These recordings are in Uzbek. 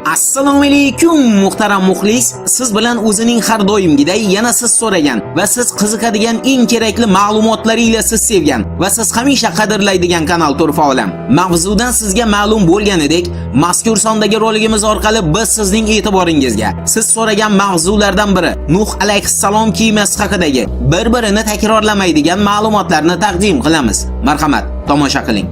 Assalomu alaykum muhtaram muxlis. Siz bilan o'zining har doimgiday yana siz so'ragan va siz qiziqadigan eng kerakli ma'lumotlaringiz siz sevgan va siz hamisha qadrlaydigan kanal Turfa olam. Mavzudan sizga ma'lum bo'lganidek, mazkur sondagi roligimiz orqali biz sizning e'tiboringizga siz so'ragan mavzulardan biri Nuh alayhissalom kemasi haqidagi bir-birini takrorlamaydigan ma'lumotlarni taqdim qilamiz. Marhamat, tomosha qiling.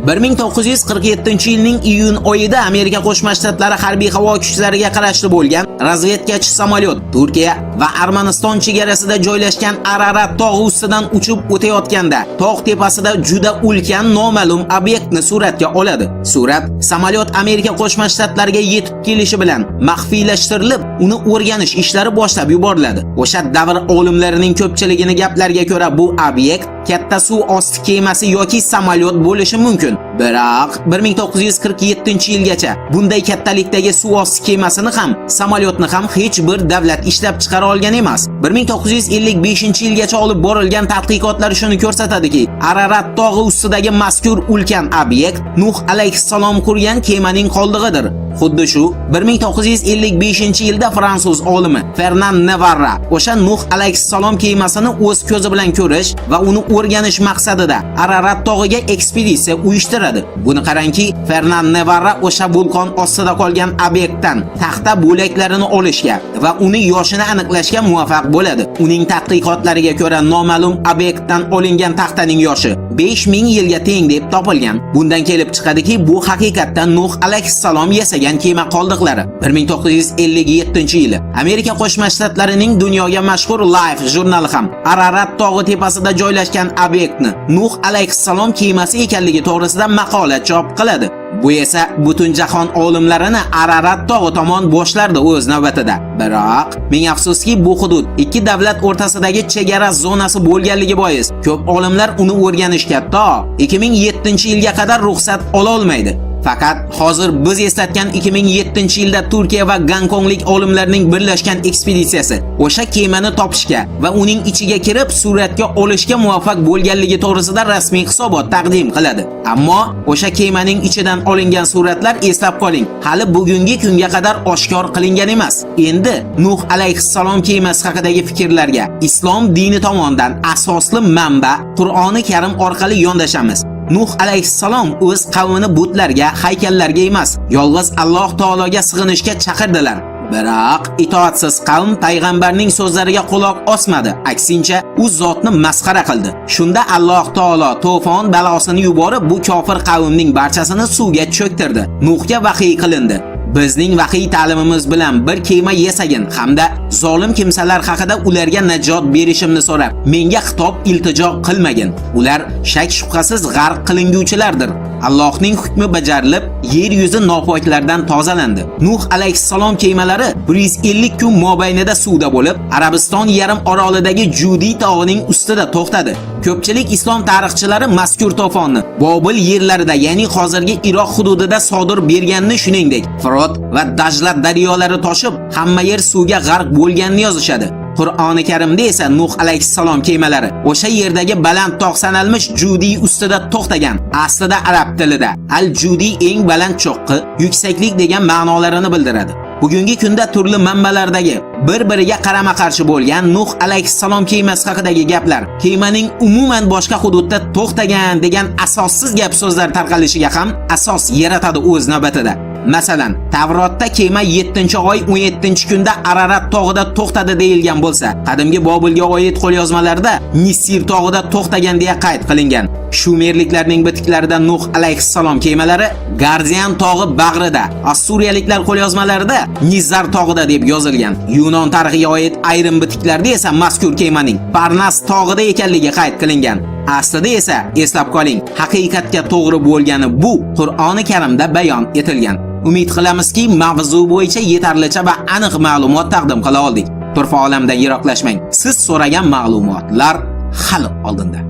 1947-yilning iyun oyida Amerika Qo'shma Shtatlari harbiy havo kuchlariga qarashli bo'lgan razvedkachi samolyot Turkiya va Armaniston chegarasida joylashgan Ararat tog'i ustidan uchib o'tayotganda tog' tepasida juda ulkan noma'lum obyektni suratga oladi. Surat samolyot Amerika Qo'shma Shtatlariga yetib kelishi bilan maxfiylashtirilib, uni o'rganish ishlari boshlab yuboriladi. O'sha davr olimlarining ko'pchiligining gaplariga ko'ra bu obyekt katta suv osti kemasi yoki samolyot bo'lishi mumkin. Biroq 1947-yilgacha bunday kattalikdagi suv osti kemasini ham, samolyotni ham hech bir davlat ishlab chiqara olgan emas. 1955-yilgacha olib borilgan tadqiqotlar shuni ko'rsatadiki, Ararat tog'i ustidagi mazkur ulkan obyekt Nuh alayhissalom qurgan kemaning qoldig'idir. Xuddi shu 1955-yilda fransuz olimi Fernand Navarra o'sha Nuh alayhissalom kemasini o'z ko'zi bilan ko'rish va uni o'rganish maqsadida Ararat tog'iga ekspeditsiya uyushtiradi. Buni qarangki, Fernand Navarra o'sha vulqon ostida qolgan obyektdan taxta bo'laklarini olishga va uni yoshini aniqlashga muvaffaq bo'ladi. Uning tadqiqotlariga ko'ra noma'lum obyektdan olingan taxtaning yoshi 5000 yilga teng deb topilgan. Bundan kelib chiqadiki, bu haqiqatdan Nuh alayhissalom yasagan kema qoldiqlari. 1957-yili Amerika Qo'shma Shtatlarining dunyoga mashhur Life jurnali ham Ararat tog'i tepasida joylashgan obyektni Nuh alayhissalom kemasi ekanligi to'g'risida maqola chop qiladi. Bu esa butun jahon olimlarini Ararat tog'i tomon boshlardi o'z navbatida. Biroq, ming afsuski, bu hudud ikki davlat o'rtasidagi chegara zonasi bo'lganligi bois ko'p olimlar uni o'rganishga to 2007-yilga qadar ruxsat ola olmaydi. Faqat hozir biz eslatgan 2007-yilda Turkiya va Gonkonglik olimlarning birlashgan ekspeditsiyasi o'sha kemani topishga va uning ichiga kirib suratga olishga muvaffaq bo'lganligi to'g'risida rasmiy hisobot taqdim qiladi. Ammo o'sha kemaning ichidan olingan suratlar, eslab qoling, hali bugungi kunga qadar oshkor qilingan emas. Endi Nuh alayhissalom kemasi haqidagi fikrlarga islom dini tomonidan asosli manba Qur'oni Karim orqali yondashamiz. Nuh alayhissalom o'z qavmini butlarga, haykallarga emas, yolg'iz Alloh taologa sig'inishga chaqirdilar. Biroq itoatsiz qavm payg'ambarning so'zlariga quloq osmadi. Aksincha, u zotni masxara qildi. Shunda Alloh taolo to'fon balosini yuborib, bu kofir qavmning barchasini suvga cho'ktirdi. Nuhga vahiy qilindi. Bizning vahiy ta'limimiz bilan bir kema yasagin hamda zolim kimsalar haqida ularga najot berishimni so'rab, menga xitob iltijo qilmagin. Ular shak shubhasiz g'arq qilinguvchilardir. Allohning hukmi bajarilib, yer yuzi nopoklardan tozalandi. Nuh alayhissalom kemalari 150 kun mobaynida suvda bo'lib, Arabiston yarim orolidagi Judi tog'ining ustida to'xtadi. Ko'pchilik islom tarixchilari mazkur to'fonni Bobil yerlarida, ya'ni hozirgi Iroq hududida sodir berganini, shuningdek, Firot va Dajla daryolari toshib, hamma yer suvga g'arq bo'lganini yozishadi. Qur'oni Karimda esa Nuh alayhissalom kemalari o'sha yerdagi baland tog' sanalmish Judi ustida to'xtagan. Aslida arab tilida al-Judi eng baland cho'qqi, yuksaklik degan ma'nolarini bildiradi. Bugungi kunda turli manbalardagi bir-biriga qarama-qarshi bo'lgan Nuh alayhissalom kemasi haqidagi gaplar, kemaning umuman boshqa hududda to'xtagan degan asossiz gap so'zlar tarqalishiga ham asos yaratadi o'z navbatida. Masalan, Tavrotda kema 7-oy 17-kunda Ararat tog'ida to'xtadi deyilgan bo'lsa, qadimgi Bobilga oid qo'lyozmalarda Nisir tog'ida to'xtagan deya qayd qilingan. Shumerliklarning bitiklarida Nuh alayhissalom kemalari Gardian tog'i bag'rida, Assuriyaliklar qo'lyozmalarida Nizar tog'ida deb yozilgan. Yunon tarixiga oid ayrim bitiklarda esa mazkur kemaning Parnas tog'ida ekanligi qayd qilingan. Aslida esa, eslab qoling, haqiqatga to'g'ri bo'lgani bu Qur'oni Karimda bayon etilgan. Umid qilamizki, mavzu bo'yicha yetarlicha va aniq ma'lumot taqdim qila oldik. Turfa olamdan yiroqlashmang. Siz so'ragan ma'lumotlar hali oldinda.